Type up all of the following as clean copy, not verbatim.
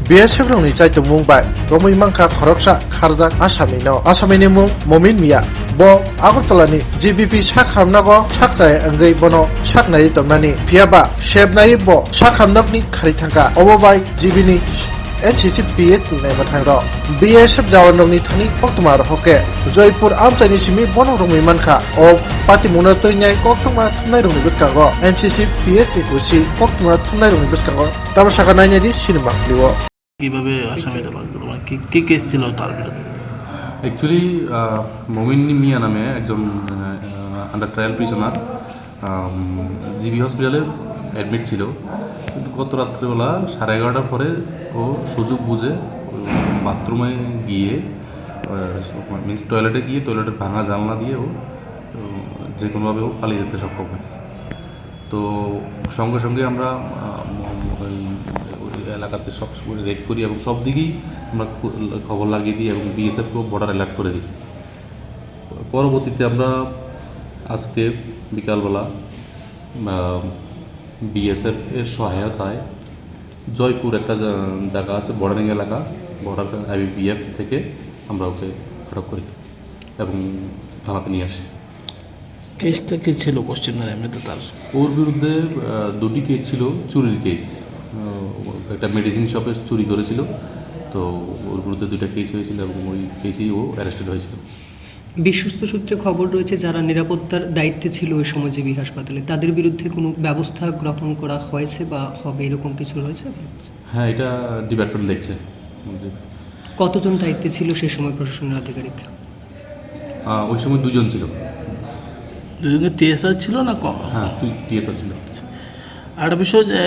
BSF rongni chaito mung bai romui mangkha khoroksa kharjak Asami ni mung Momin Mia bo Agartala ni GBP sakhamnago sakjai angei bono saknai tomnani phiaba sebnai bo sakhamnakni khari thangka obo bai GB ni NCC PS ni nai mathang ro BSF jawanrokni thani koktuma hoke Joypur amchani simi bono rongui mankha o pati muna toinai koktuma thumnai rongni bwskango NCC PS ni kusi koktuma thumnai rongni bwskango tamsaka nainai di sinima kliwo কিভাবে আসামিটা বার করলো মানে কি case ছিল তার বিরুদ্ধে? Actually মোমিন মিয়া নামে একজন আন্ডার ট্রায়াল প্রিজনার জিবি হসপিটালে অ্যাডমিট ছিল, কিন্তু গত রাত্রিবেলা 11:30টার পরে ও সুযোগ বুঝে বাথরুমে গিয়ে মিন্স টয়লেটে গিয়ে টয়লেটের ভাঙা জানলা দিয়ে ও যে কোনোভাবে ও পালিয়ে যেতে সক্ষম হয়। তো সঙ্গে সঙ্গে আমরা এলাকাতে সব রেড করি এবং সব দিকেই আমরা খবর লাগিয়ে দিই এবং বিএসএফকেও বর্ডার অ্যালার্ট করে দিই। পরবর্তীতে আমরা আজকে বিকালবেলা বিএসএফ এর সহায়তায় জয়পুর একটা জায়গা আছে বর্ডারিং এলাকা, বর্ডার IBPF থেকে আমরা ওকে আটক করি এবং থানাতে নিয়ে আসি। কেসটা কি ছিল পশ্চিমবঙ্গের এমনিতে তার? ওর বিরুদ্ধে দুটি কেস ছিল, চুরির কেস, একটা মেডিসিন শপে চুরি করেছিল, তো ওর বিরুদ্ধে 2টা কেস হয়েছিল এবং ওই কেসেই ও অ্যারেস্টেড হয়েছিল। বিশ্বস্ত সূত্রে খবর রয়েছে যারা নিরাপত্তার দায়িত্বে ছিল ওই সময় জিবি হাসপাতালে তাদের বিরুদ্ধে কোনো ব্যবস্থা গ্রহণ করা হয়েছে বা হবে এরকম কিছু রয়েছে? হ্যাঁ, এটা ডিপার্টমেন্ট দেখছে। কতজন দায়িত্বে ছিল সে সময় প্রশাসনের আধিকারিক? ওই সময় 2জন ছিল। দুজনে TSR ছিল না কম? হ্যাঁ, TSR ছিল। আর একটা বিষয় যে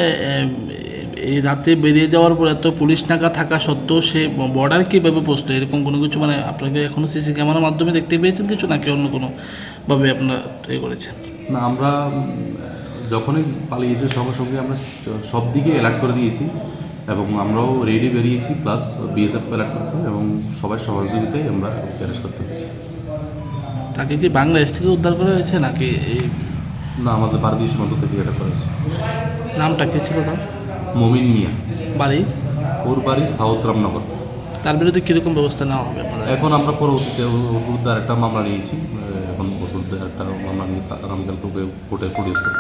এই রাতে বেরিয়ে যাওয়ার পর এত পুলিশ নাকা থাকা সত্ত্বেও সে বর্ডার কীভাবে বসলো এরকম কোনো কিছু মানে আপনাকে এখনও CC ক্যামেরার মাধ্যমে দেখতে পেয়েছেন কিছু, নাকি অন্য কোনোভাবে আপনারা এ করেছেন? না, আমরা যখনই পালিয়েছি সঙ্গে সঙ্গে আমরা সব দিকে অ্যালার্ট করে দিয়েছি এবং আমরাও রেডি বেরিয়েছি, প্লাস BSF অ্যালার্ট করেছি এবং সবার সহযোগিতায় আমরা অ্যারেস্ট করতে পেরেছি। তাকে কি বাংলাদেশ থেকে উদ্ধার করা হয়েছে নাকি এই? না, আমাদের ভারতীয় সীমান্ত থেকে এটা করা হয়েছে। নামটা কী ছিল তার? মোমিন মিয়া। বাড়ি? ওর বাড়ি সাউথ রামনগর। তার বিরুদ্ধে কীরকম ব্যবস্থা নেওয়া হবে? এখন আমরা পরবর্তীতে ওর বিরুদ্ধে আরেকটা মামলা নিয়েছি, এখন ওর বিরুদ্ধে একটা মামলা নিয়ে আগামীকাল কোর্টে প্রডিউস করব।